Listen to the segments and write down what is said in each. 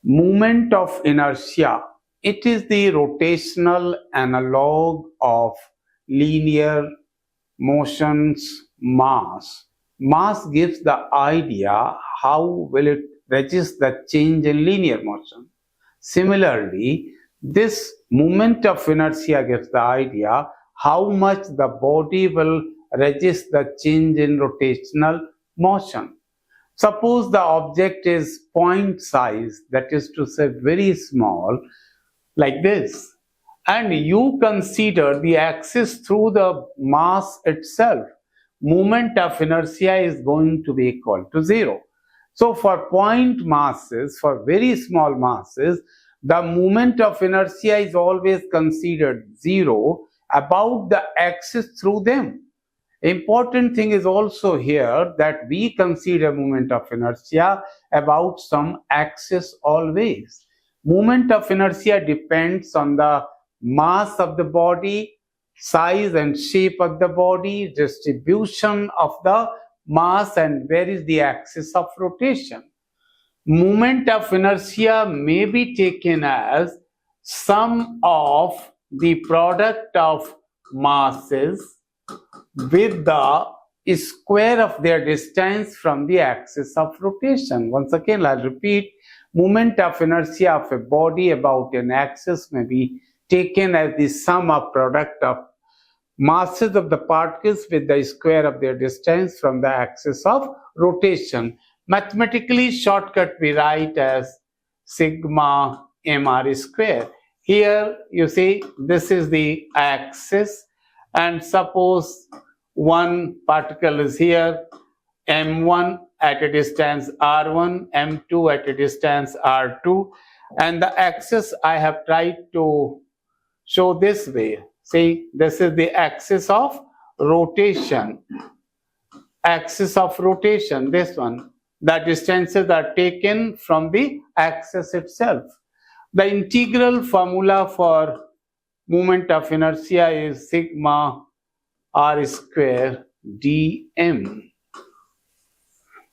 Moment of inertia. It is the rotational analog of linear motion's mass. Mass gives the idea how will it resist the change in linear motion. Similarly, this moment of inertia gives the idea how much the body will resist the change in rotational motion. Suppose the object is point size, that is to say very small, like this, and you consider the axis through the mass itself. Moment of inertia is going to be equal to 0. So for point masses, for very small masses, the moment of inertia is always considered 0 about the axis through them. Important thing is also here that we consider moment of inertia about some axis always. Moment of inertia depends on the mass of the body, size and shape of the body, distribution of the mass, and where is the axis of rotation. Moment of inertia may be taken as sum of the product of masses with the square of their distance from the axis of rotation. Once again, I'll repeat, moment of inertia of a body about an axis may be taken as the sum of product of masses of the particles with the square of their distance from the axis of rotation. Mathematically, shortcut we write as sigma mr square. Here you see this is the axis, and suppose one particle is here, m1 at a distance r1, m2 at a distance r2, and the axis I have tried to show this way. See, this is the axis of rotation. Axis of rotation, this one. The distances are taken from the axis itself. The integral formula for moment of inertia is sigma r square dm.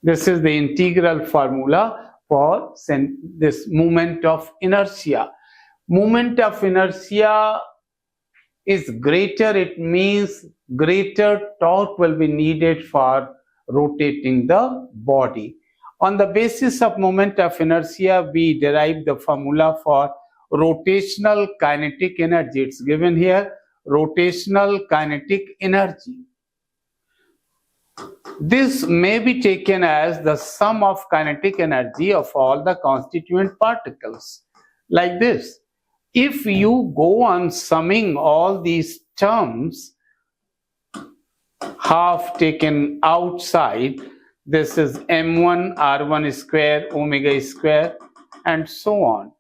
This is the integral formula for this moment of inertia. Moment of inertia is greater, it means greater torque will be needed for rotating the body. On the basis of moment of inertia, we derive the formula for rotational kinetic energy. It's given here, rotational kinetic energy. This may be taken as the sum of kinetic energy of all the constituent particles, like this. If you go on summing all these terms, half taken outside, this is m1 r1 square omega square and so on.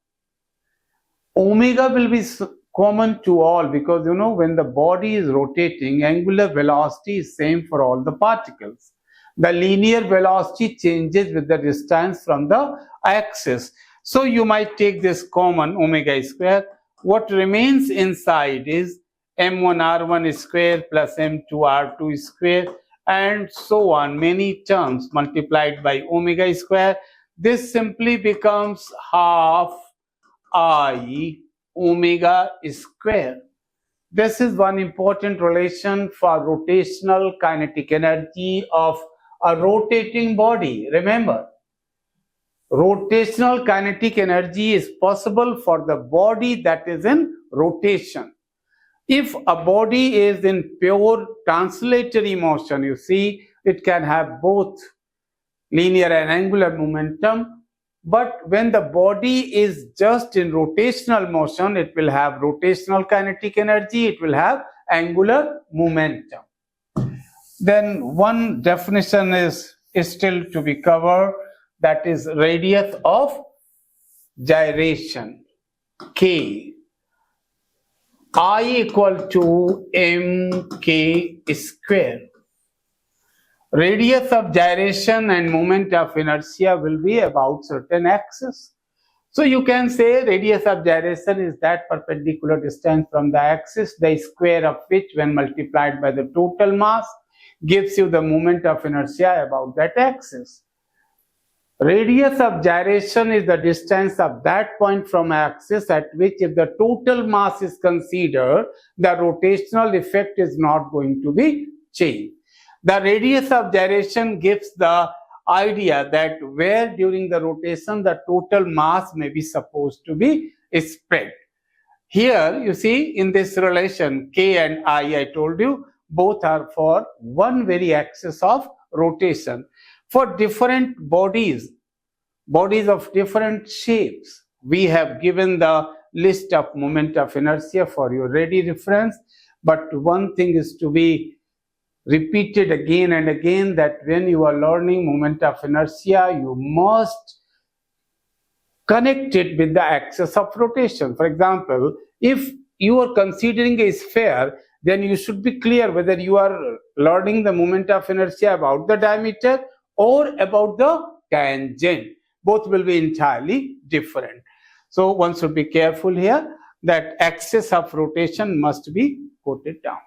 Omega will be common to all because when the body is rotating, angular velocity is same for all the particles. The linear velocity changes with the distance from the axis. So you might take this common omega square. What remains inside is m1 r1 square plus m2 r2 square and so on, many terms multiplied by omega square. This simply becomes half I omega square. This is one important relation for rotational kinetic energy of a rotating body. Remember, rotational kinetic energy is possible for the body that is in rotation. If a body is in pure translatory motion, you see, it can have both linear and angular momentum. But when the body is just in rotational motion, it will have rotational kinetic energy, it will have angular momentum. Then one definition is still to be covered, that is radius of gyration, K. I equal to mk square. Radius of gyration and moment of inertia will be about certain axis. So you can say radius of gyration is that perpendicular distance from the axis, the square of which when multiplied by the total mass gives you the moment of inertia about that axis. Radius of gyration is the distance of that point from axis at which, if the total mass is considered, the rotational effect is not going to be changed. The radius of gyration gives the idea that where during the rotation the total mass may be supposed to be spread. Here you see in this relation K and I told you both are for one very axis of rotation. For different bodies of different shapes, we have given the list of moment of inertia for your ready reference. But one thing is to be repeated again and again, that when you are learning moment of inertia, you must connect it with the axis of rotation. For example, if you are considering a sphere, then you should be clear whether you are learning the moment of inertia about the diameter or about the tangent. Both will be entirely different. So one should be careful here that axis of rotation must be quoted down.